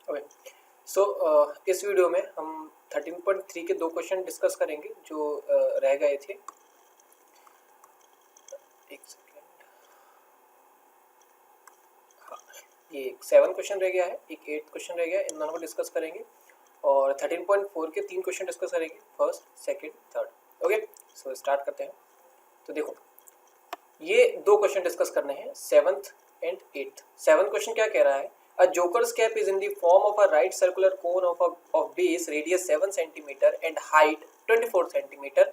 Okay, सो इस video में हम 13.3 के 2 क्वेश्चन डिस्कस करेंगे जो रह गए थे। एक सेकेंड, हाँ, ये 7 क्वेश्चन रह गया है, एक 8 क्वेश्चन रह गया है, इन दोनों को डिस्कस करेंगे और 13.4 के 3 क्वेश्चन डिस्कस करेंगे, first, second, third. Okay, so start करते हैं। तो देखो, ये 2 क्वेश्चन डिस्कस करने हैं, 7th and 8th। 7th question क्या कह रहा है? A joker's cap is in the form of a right circular cone of base radius 7 cm and height 24 cm.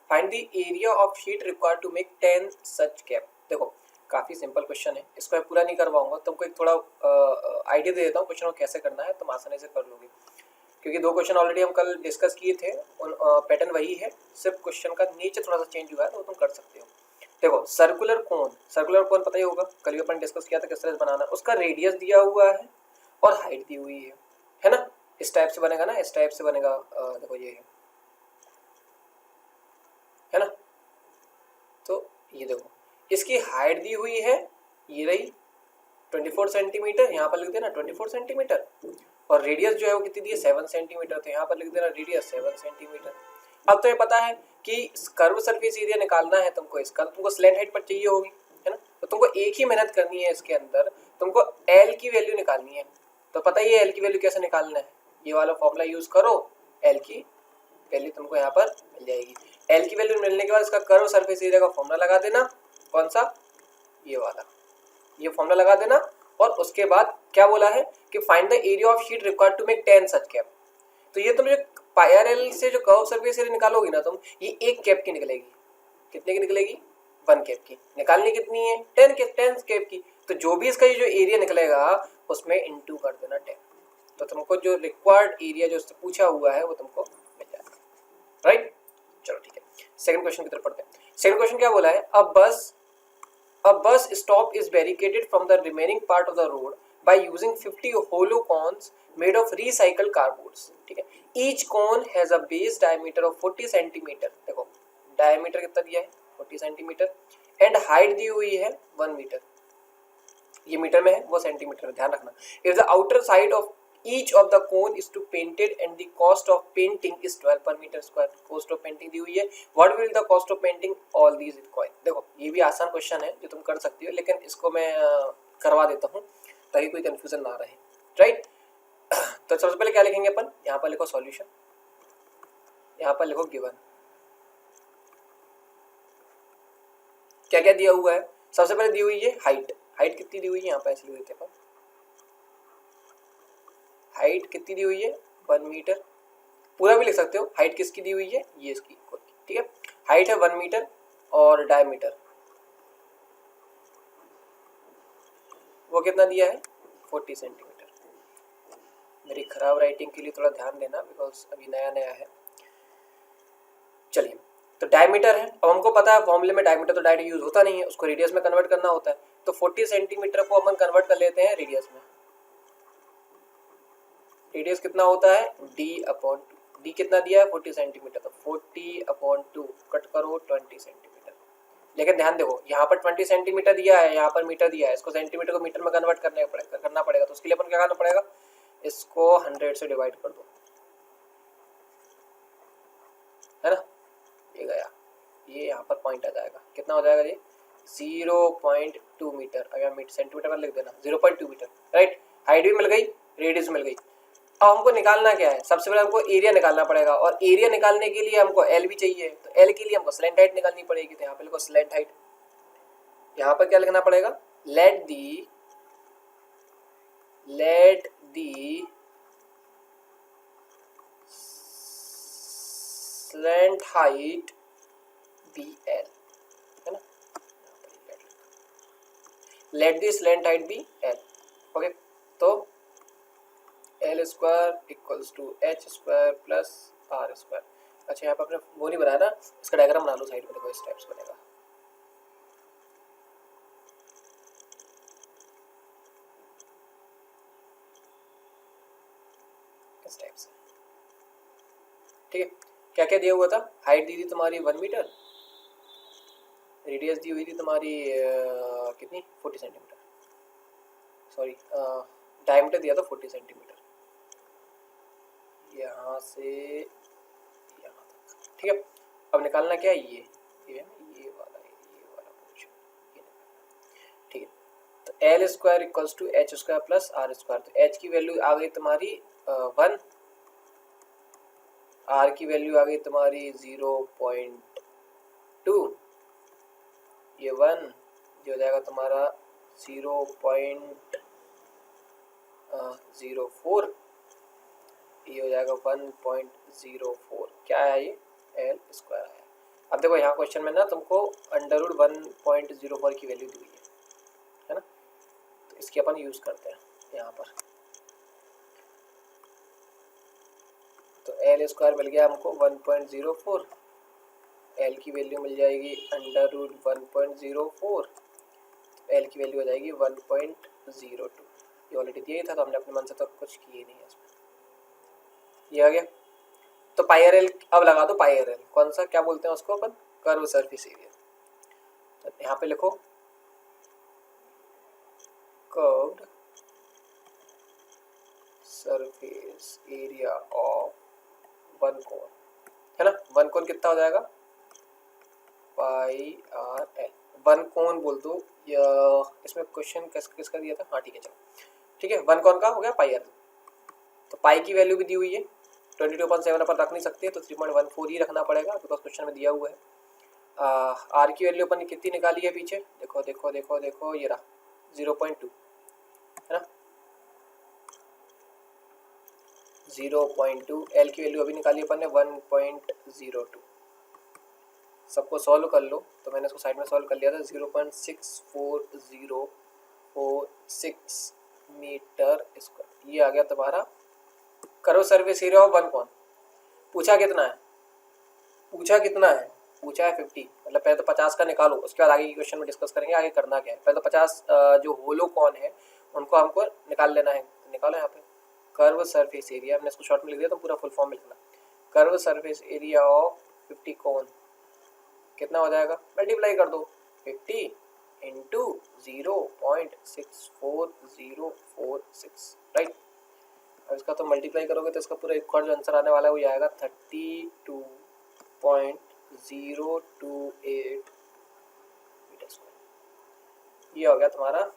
Find the area of sheet required to make 10 such cap. देखो, काफ़ी simple question है, इसको मैं पूरा नहीं करवाऊंगा, तुमको एक थोड़ा आइडिया दे देता हूँ क्वेश्चन को कैसे करना है, तुम आसानी से कर लोगे। क्योंकि 2 क्वेश्चन ऑलरेडी हम कल डिस्कस किए थे, उन पैटर्न वही है, सिर्फ क्वेश्चन का नेचर थोड़ा सा चेंज हुआ है, तो तुम कर सकते हो। देखो, सर्कुलर कोन पता ही होगा, कल भी अपन डिस्कस किया था किस तरह से बनाना। उसका रेडियस दिया हुआ है और हाइट दी हुई है ना। इस टाइप से बनेगा ना, इस टाइप से बनेगा। देखो ये है ना, तो ये देखो, इसकी हाइट दी हुई है, ये रही 24 सेंटीमीटर, यहाँ पर लिख देना 24 सेंटीमीटर। और रेडियस जो है वो कितनी दी है? 7 सेंटीमीटर, तो यहाँ पर लिख देना रेडियस 7 सेंटीमीटर। अब तो ये पता है कि कर्व सरफेस एरिया निकालना है तुमको, इसका तुमको स्लैंट हाइट पर चाहिए होगी, है ना। तो तुमको एक ही मेहनत करनी है इसके अंदर, तुमको एल की वैल्यू निकालनी है। तो पता ही है एल की वैल्यू कैसे निकालना है, ये वाला फॉर्मूला यूज करो, एल की वैल्यू तुमको यहाँ पर मिल जाएगी। एल की वैल्यू मिलने के बाद इसका कर्व सरफेस एरिया का फॉर्मूला लगा देना, कौन सा? ये वाला, ये फॉर्मूला लगा देना। और उसके बाद क्या बोला है कि find the area of sheet required to make 10 such cap. तो ये तुम जो पायरल से जो कर्व सरफेस एरिया निकालोगी ना तुम, ये एक कैप की निकलेगी। कितने की निकलेगी? 1 कैप की। निकालनी कितनी है? 10 कैप की। तो जो भी इसका ये जो एरिया निकलेगा उसमें इनटू कर देना 10। तो तुमको जो रिक्वायर्ड एरिया जो उससे पूछा हुआ है वो तुमको मिल जाएगा, राइट। चलो ठीक है, सेकंड क्वेश्चन की तरफ पढ़ते हैं। सेकंड क्वेश्चन क्या बोला है? A bus stop is barricaded from the remaining part of the road by using 50 hollow cones made of recycled cardboards. ठीक है, each cone has a base diameter of 40 centimeter. देखो, diameter कितना दिया है? 40 centimeter and height दी हुई है 1 metre. ये metre में है, वो सेंटीमीटर में, ध्यान रखना। If the outer side of each of the cone is to painted and the cost of painting is 12 per meter square. cost of painting दी हुई है, what will the cost of painting all these require? देखो, ये भी आसान question है जो तुम कर सकती हो, लेकिन इसको मैं करवा देता हूँ ताकि कोई कंफ्यूजन ना रहे, राइट। तो सबसे पहले क्या लिखेंगे अपन? यहाँ पर लिखो सॉल्यूशन, यहाँ पर लिखो गिवन। क्या क्या दिया हुआ है? सबसे पहले दी हुई है हाइट। हाइट कितनी दी हुई है? यहाँ पर ऐसे लिख देते हैं, हाइट कितनी दी हुई है? 1 मीटर। पूरा भी लिख सकते हो, हाइट किसकी दी हुई है? ये इसकी इक्वल की, ठीक है। हाइट है 1 मीटर और डायमीटर वो कितना दिया है? 40 सेंटीमीटर। मेरी खराब राइटिंग के लिए थोड़ा ध्यान देना, बिकॉज अभी नया नया है। चलिए, तो डायमीटर है। अब हमको पता है फॉर्मूले में डायमीटर तो डायरेक्ट यूज होता नहीं है, उसको रेडियस में कन्वर्ट करना होता है। तो 40 सेंटीमीटर को अपन कन्वर्ट कर लेते हैं रेडियस में। रेडियस कितना होता है? d/2। d कितना दिया है? 40 सेंटीमीटर, तो 40/2 कट करो 20 सेंटीमीटर। लेकिन ध्यान देखो, यहाँ पर 20 सेंटीमीटर दिया है, यहाँ पर मीटर दिया है, इसको सेंटीमीटर को मीटर में कन्वर्ट करना पड़ेगा। तो उसके लिए अपन क्या करना पड़ेगा? इसको 100 से डिवाइड कर दो, है ना। ये गया, ये यहाँ पर पॉइंट आ जाएगा, कितना हो जाएगा ये? 0.2 मीटर। अगर सेंटीमीटर में लिख देना 0.2 मीटर, राइट। हाइट भी मिल गई, रेडियस मिल गई। अब हमको निकालना क्या है? सबसे पहले हमको एरिया निकालना पड़ेगा, और एरिया निकालने के लिए हमको एल भी चाहिए। तो एल के लिए हमको स्लैंट हाइट निकालनी पड़ेगी। तो यहाँ पे लिखो स्लैंट हाइट। यहाँ पर क्या लिखना पड़ेगा? Let the slant height be L, है ना। Let the slant height be L. Okay, तो L square equals to H square plus R square. अच्छा, यहाँ पर आपने वो नहीं बनाया ना, इसका डायग्राम बना लो साइड में। देखो, इस टाइप से बनेगा, इस टाइप से, ठीक है। क्या क्या दिया हुआ था? हाइट दी थी तुम्हारी 1 मीटर, रेडियस दी हुई थी तुम्हारी कितनी? 40 सेंटीमीटर, सॉरी डायमीटर दिया था 40 सेंटीमीटर, यहाँ से यहाँ तक, ठीक है। अब निकालना क्या है, ये है ना, ये वाला पोर्शन, ये निकालना, ठीक है। तो L square equals to H square plus R square. तो एच की वैल्यू आ गई तुम्हारी 1, आर की वैल्यू आ गई तुम्हारी 0.2, ये 1, ये हो जाएगा तुम्हारा 0.04, ये हो जाएगा 1.04, क्या है ये, एल स्क्वायर आया। अब देखो यहाँ क्वेश्चन में ना तुमको अंडर रूट 1.04 की वैल्यू दी हुई है ना, तो इसकी अपन यूज करते हैं यहाँ पर। तो एल स्क्वायर मिल गया हमको 1.04, एल की वैल्यू मिल जाएगी अंडर रूट 1.04, एल की वैल्यू हो जाएगी 1.02। ये ऑलरेडी दिया ही था, तो हमने अपने मन से तो कुछ किए नहीं है इसमें, ये आ गया। तो पाई आर एल अब लगा दो, पाई आर एल कौन सा, क्या बोलते हैं उसको अपन, कर्व सरफेस एरिया। तो यहाँ पे लिखो curved surface area of one कोन, है ना। वन कोन कितना हो जाएगा, पाई आर एल, वन कोन बोल दो, या इसमें क्वेश्चन किसका दिया था, हाँ ठीक है चलो, ठीक है, वन कोन का हो गया पाई आर। तो पाई की वैल्यू भी दी हुई है 22.7, अपन रख नहीं सकते, तो 3.14 ही रखना पड़ेगा बिकॉज क्वेश्चन में दिया हुआ है। आर की वैल्यू अपन ने कितनी निकाली है पीछे, देखो देखो देखो देखो, ये रहा 0.2, है ना, 0.2। एल की वैल्यू अभी निकाली अपन ने 1.02। सबको सॉल्व कर लो, तो मैंने इसको साइड में सॉल्व कर लिया था, 0.64046 मीटर स्क्वायर, ये आ गया तुम्हारा curve surface area of one कोन। पूछा कितना है, पूछा कितना है, पूछा है 50, मतलब पहले तो 50 का निकालो, उसके बाद आगे की क्वेश्चन में डिस्कस करेंगे आगे करना क्या है। पहले तो 50 जो होलो कौन है उनको हमको निकाल लेना है, निकालो यहाँ पे कर्व सरफेस एरिया, हमने इसको शॉर्ट में लिख दिया तो पूरा फुल फॉर्म लिखना, कर्व सरफेस एरिया ऑफ 50 कौन कितना हो जाएगा, मल्टीप्लाई कर दो 50 इंटू 0.64046, राइट। अब इसका तो मल्टीप्लाई करोगे तो इसका पूरा एक और जो आंसर आने वाला है वो आएगा 32.028 मीटर स्क्वायर। ये हो गया तुम्हारा।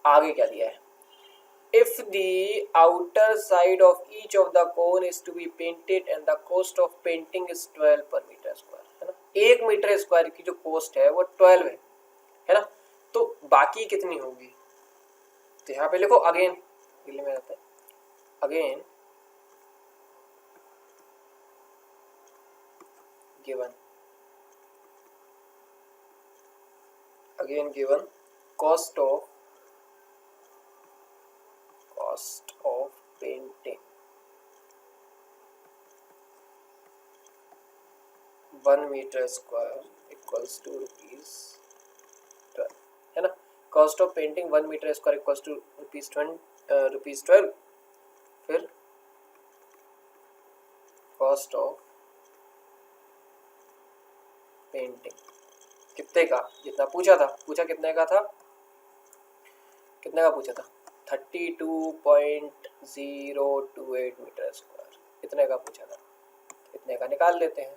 आगे क्या दिया है, if the outer side of each of the cone is to be painted and the cost of painting is 12 per metre square, है ना। 1 मीटर स्क्वायर की जो कॉस्ट है वो 12 है ना, तो बाकी कितनी होगी, तो यहाँ पे लिखो अगेन, में रहता है again given cost of painting 1 meter square equals to rupees 12, है ना। cost of painting 1 meter square equals to rupees 12, फिर कॉस्ट ऑफ पेंटिंग कितने का, जितना पूछा था, पूछा कितने का था, कितने का पूछा था, 32.028 मीटर स्क्वायर, इतने का पूछा था, इतने का निकाल लेते हैं,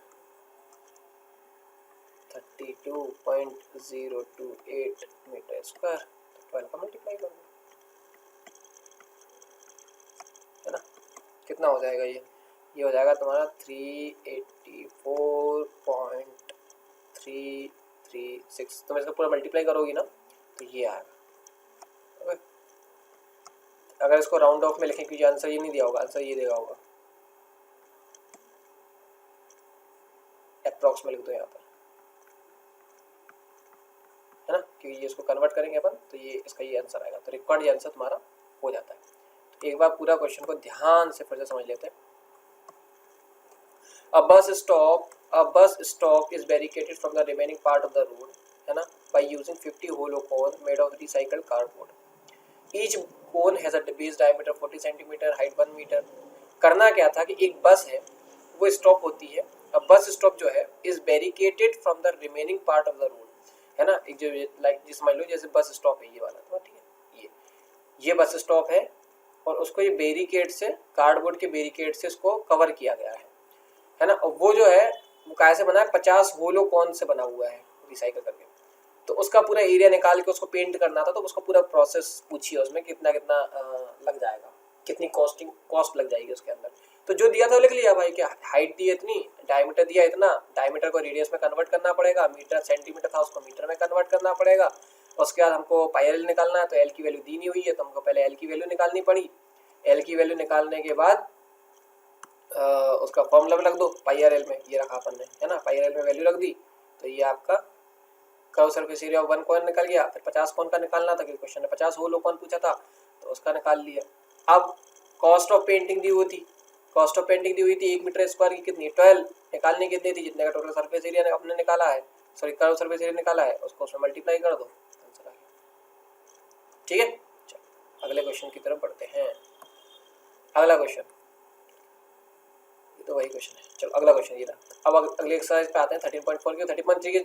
32.028 मीटर स्क्वायर, तो 12 का मल्टीप्लाई कर दो, है ना। कितना हो जाएगा ये हो जाएगा तुम्हारा 384.336। तुम इसका पूरा मल्टीप्लाई करोगी ना तो ये आएगा। अगर इसको राउंड ऑफ में लिखें, क्योंकि आंसर ये नहीं दिया होगा, आंसर ये देगा होगा, अप्रॉक्स में लिख दो यहाँ पर, है ना, क्योंकि ये इसको कन्वर्ट करेंगे अपन तो ये इसका ये आंसर आएगा, तो रिक्वायर्ड ये आंसर तुम्हारा हो जाता है। तो एक बार पूरा क्वेश्चन को ध्यान से फिर से समझ लेते हैं। A bus stop is barricaded from the remaining part of the road, है ना, by using 50 hollow cone made of recycled cardboard. Each cone has a base diameter 40 cm, height 1 meter. करना क्या था कि एक बस है वो स्टॉप होती है, अब बस स्टॉप जो है is barricaded from the remaining part of the road, है ना। एक जो लाइक जिस मान लो जैसे बस स्टॉप है ये वाला, तो ठीक है, ये बस स्टॉप है, और उसको ये बैरिकेड से, कार्डबोर्ड के बैरिकेड से इसको कवर किया गया है ना। और वो जो है वो कैसे बना है, 50 होलोकॉन से बना हुआ है रिसाइकल करके। तो उसका पूरा एरिया निकाल के उसको पेंट करना था, तो उसका पूरा प्रोसेस पूछिए उसमें कितना कितना लग जाएगा, कितनी कॉस्ट लग जाएगी उसके अंदर। तो जो दिया था वो लिख लिया भाई, क्या हाइट दी है इतनी, डायमीटर दिया इतना, डायमीटर को रेडियस में कन्वर्ट करना पड़ेगा, मीटर सेंटीमीटर था उसको मीटर में कन्वर्ट करना पड़ेगा। उसके बाद हमको पाई एल निकालना है, तो एल की वैल्यू दी नहीं हुई है तो हमको पहले एल की वैल्यू निकालनी पड़ी। एल की वैल्यू निकालने के बाद उसका फॉर्मूला भी रख दो पाई आर एल में, ये रखा अपन ने, है ना। पाई आर एल में वैल्यू रख दी तो ये आपका curve surface area of 1 cone निकल गया। फिर 50 कॉन का निकालना था क्योंकि क्वेश्चन ने 50 होलो कॉन पूछा था, तो उसका निकाल लिया। अब कॉस्ट ऑफ पेंटिंग दी हुई थी, कॉस्ट ऑफ पेंटिंग दी हुई थी 1 मीटर स्क्वायर की कितनी, 12 निकालनी कितनी थी, जितने का टोटल सरफेस एरिया अपने निकाला है, सॉरी कर्व सरफेस एरिया निकाला है, उसको उसमें मल्टीप्लाई कर दो, आंसर आ गया। ठीक है, चलो अगले क्वेश्चन की तरफ बढ़ते हैं। अगला क्वेश्चन, तो वही क्वेश्चन है, चलो अगला क्वेश्चन ये रहा। अब अगले एक्सरसाइज पे आते हैं 13.4 के। 13.3 के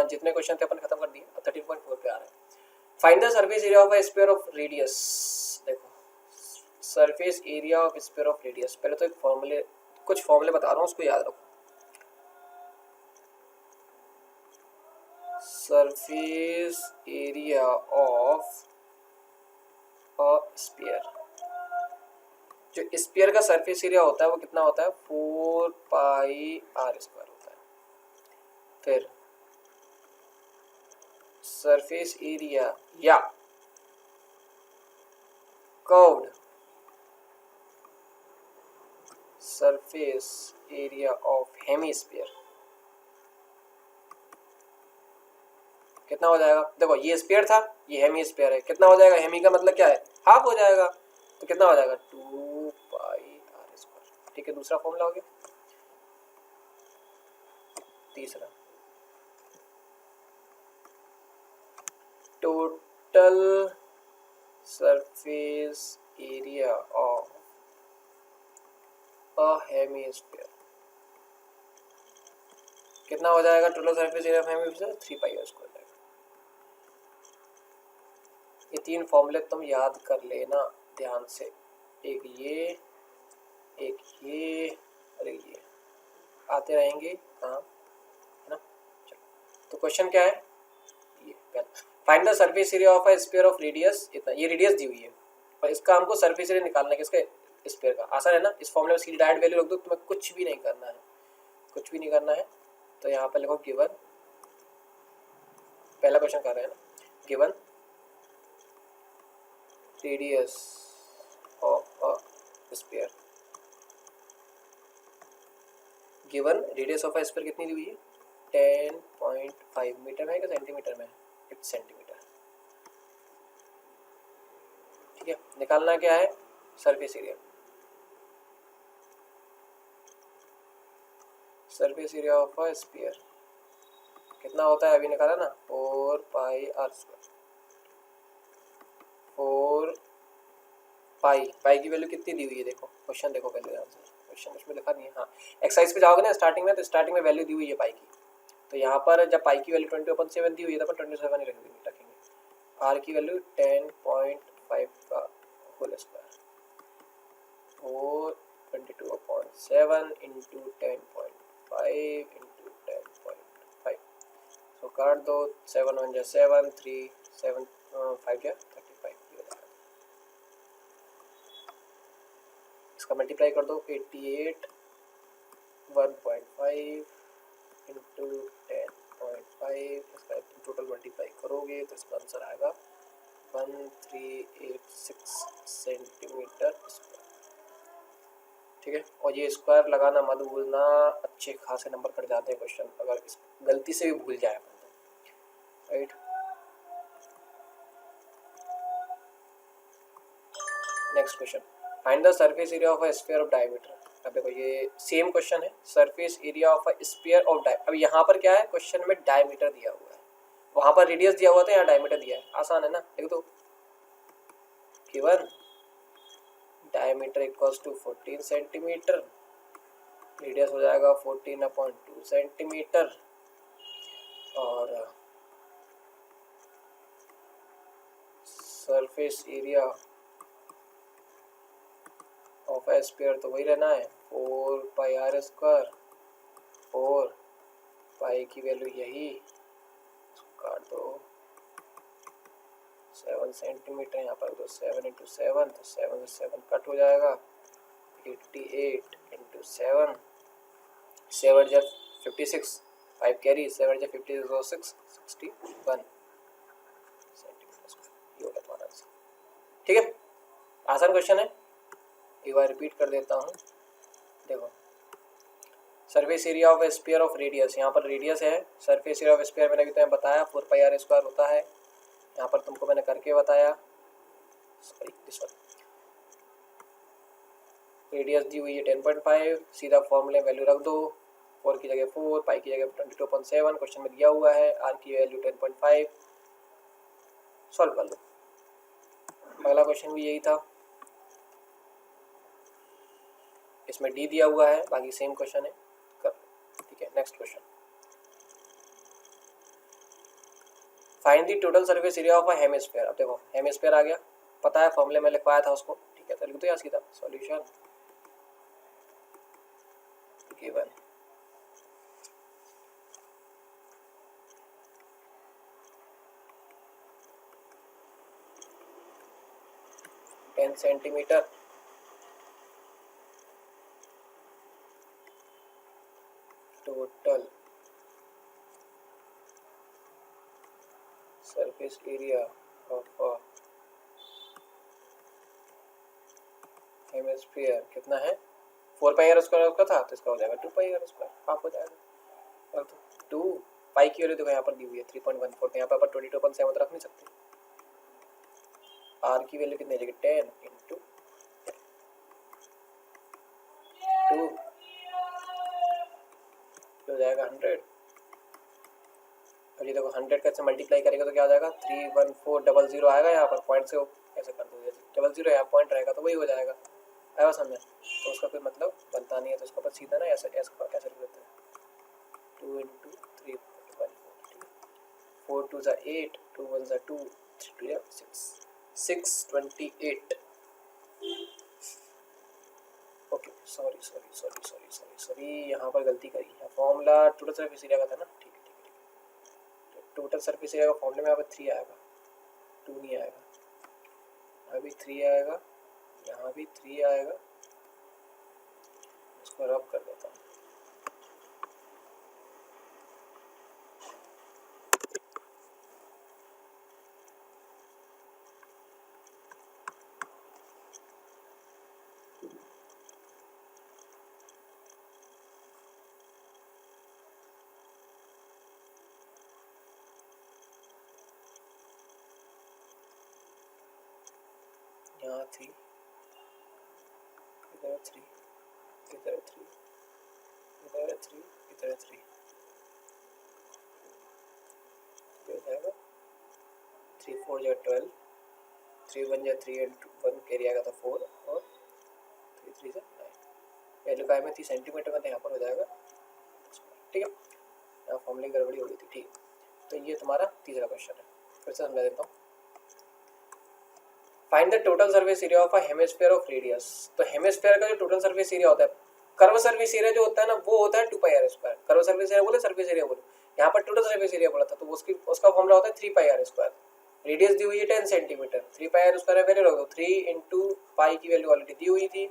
जितने क्वेश्चन थे अपन खत्म कर दिए, अब 13.4 पे आ रहे हैं। Find the surface area of a sphere of radius. देखो surface area of sphere of radius, पहले तो एक फॉर्मूले, कुछ फॉर्मूले बता रहा हूँ उसको याद रखो। Surface area of a sphere, जो स्फीयर का सरफेस एरिया होता है वो कितना होता है, 4 पाई आर स्क्वायर होता है। फिर सरफेस एरिया या curved surface area of hemisphere कितना हो जाएगा। देखो ये स्फीयर था, ये हेमीस्फीयर है, कितना हो जाएगा, हेमी का मतलब क्या है, हाफ हो जाएगा, तो कितना हो जाएगा 2 पाई आर स्क्वायर। ठीक है, दूसरा फॉर्मूला हो गया। तीसरा, total surface area of a hemisphere कितना हो जाएगा, total surface area of hemisphere 3 pi R square. ये 3 फॉर्मूले तुम याद कर लेना ध्यान से, एक ये, एक ये और एक ये, आते रहेंगे काम, है ना। चलो तो क्वेश्चन क्या है, ये पहला, find the surface area of a sphere of radius इतना, ये रेडियस दी हुई है और इसका हमको सरफेस एरिया निकालना है किसके, स्फीयर का। आसान है ना, इस फॉर्मूले में सीधी डायरेक्ट वैल्यू रख दो, तुम्हें कुछ भी नहीं करना है, कुछ भी नहीं करना है। तो यहाँ पर लिखो गिवन, पहला क्वेश्चन कर रहे हैं ना, given radius of a sphere, given radius of a sphere कितनी दी हुई है, 10.5 मीटर है, क्या सेंटीमीटर में, इट्स सेंटीमीटर। ठीक है, निकालना क्या है, surface area, surface area of a sphere कितना होता है, अभी निकाला ना, 4 पाई आर स्क्वायर। 4 पाई की वैल्यू कितनी दी हुई है, देखो क्वेश्चन देखो पहले ध्यान से, क्वेश्चन इसमें लिखा नहीं है। हाँ, एक्सरसाइज पे जाओगे ना स्टार्टिंग में, तो स्टार्टिंग में वैल्यू दी हुई है पाई की, तो यहाँ पर जब पाई की वैल्यू 20/7 दी हुई है तो अपन 27 ही रखेंगे। आर की वैल्यू 10.5 का होल स्क्वायर, और 22/7 इंटू 10.5 इंटू 10.5, तो काट दो, 7 1 जा 7, 3 7 5 जा 35, इसका मल्टीप्लाई कर दो, 88 1.5 इंटू 10.5, इसका टोटल मल्टीप्लाई करोगे तो इसका आंसर आएगा 1386 सेंटीमीटर स्क्वायर। ठीक है, और ये स्क्वायर लगाना मत भूलना, अच्छे खासे नंबर कट जाते हैं क्वेश्चन अगर इस गलती से भी भूल जाए अपन तो, right. Next question, find the surface area of a sphere of diameter. अब देखो ये सेम क्वेश्चन है, surface area of a sphere of dia, अब यहाँ पर क्या है, क्वेश्चन में डायमीटर दिया हुआ है, वहां पर रेडियस दिया हुआ था, यहाँ डायमीटर दिया है, आसान है ना, लिख दो given diameter equals to 14 centimetre, radius हो जाएगा 14/2 सेंटीमीटर, और surface area of a square तो वही रहना है 4 पाई आर स्क्वायर, 4 पाई की वैल्यू यही, काट दो 7 सेंटीमीटर, यहाँ पर तो 7 इंटू 7, तो 7 से 7 कट हो जाएगा, 88 इंटू 7, 7 जा 56, 5 कैरी, 7 जा 56 और 6 61 सेंटीमीटर स्क्वायर। ये हो गया तुम्हारा आंसर। ठीक है, आसान क्वेश्चन है, एक बार रिपीट कर देता हूँ। देखो, surface area of sphere of radius, यहाँ पर रेडियस है, सरफेस एरिया ऑफ स्फीयर मैंने अभी तुम्हें बताया 4 पाई आर स्क्वायर होता है, यहाँ पर तुमको मैंने करके बताया। सॉरी दिस वन, रेडियस दी हुई है 10.5, सीधा फॉर्मूले वैल्यू रख दो, 4 की जगह 4, पाई की जगह 22.7, क्वेश्चन में दिया हुआ है, आर की वैल्यू 10.5, सॉल्व कर लो। अगला क्वेश्चन भी यही था, इसमें डी दिया हुआ है, बाकी सेम क्वेश्चन है, कर लो। ठीक है, next question, find the total surface area of a hemisphere. अब देखो हेमिस्फीयर आ गया, पता है फॉर्मूले में लिखवाया था उसको। ठीक है, तो लिख दो यहाँ सीधा, solution given, ten centimetre total surface area of a hemisphere कितना है, 4 पाई आर स्क्वायर का था, तो इसका हो जाएगा 2 पाई आर स्क्वायर, हाफ हो जाएगा। और तो 2 पाई की वैल्यू देखो यहाँ पर दी हुई है 3.14, तो यहाँ पर अपन 22.7 रख नहीं सकते। आर की वैल्यू कितनी है, 10 इंटू 2 हो जाएगा 100। अब ये देखो 100 का से मल्टीप्लाई करेगा तो क्या हो जाएगा, 31400 आएगा, यहाँ पर पॉइंट से ऐसे कर दो, जैसे 00 यहाँ पॉइंट रहेगा तो वही हो जाएगा, आया समझ। तो उसका कोई मतलब बनता नहीं है, तो उसका बस सीधा ना ऐसे ऐसे कैसे लिख देते हैं, 2 इंटू 3.14, 4 2 ज़ा 8, 2 1 ज़ा 2, 3 2 ज़ा 6, 628। ओके, सॉरी, यहाँ पर गलती करी है, फॉर्मूला टोटल सरफेस एरिया का था ना। ठीक है, टोटल सरफेस एरिया का फॉर्मूले में यहाँ पर 3 आएगा, 2 नहीं आएगा, यहाँ भी 3 आएगा, यहाँ भी 3 आएगा, इसको रब कर देता हूँ। यहाँ 3, इधर 3, इधर 3, इधर 3, इधर 3, हो जाएगा 3 4 या 12, 3 1 या 3 एंड 1 कैरी आएगा तो 4, और 3 3 से 9, वैल्यू का में थी सेंटीमीटर में, तो यहाँ पर हो जाएगा। ठीक है, यहाँ फॉर्मूले गड़बड़ी हो गई थी। ठीक, तो ये तुम्हारा तीसरा क्वेश्चन है, फिर से समझा देता हूँ। Find the total surface area of a hemisphere of radius. तो हेमिस्फीयर का जो टोटल सरफेस एरिया होता है, कर्व सरफेस एरिया जो होता है ना, वो होता है 2 pi R square. Curve surface area बोले, सरफेस एरिया बोले, यहाँ पर टोटल सरफेस एरिया बोला था, तो उसका फॉर्मूला होता है 3 पाई आर स्क्वायर। रेडियस दी हुई है 10 सेंटीमीटर, 3 पाई आर स्क्वायर है, वैल्यू रख दो, 3 इंटू पाई की वैल्यू ऑलरेडी दी हुई थी,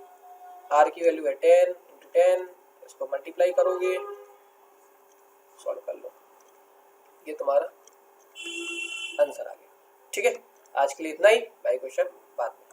आर की वैल्यू है 10 इंटू 10, इसको मल्टीप्लाई करोगे, सॉल्व कर लो, ये तुम्हारा आंसर आ गया। ठीक है, आज के लिए इतना ही, बाय क्वेश्चन बाद में।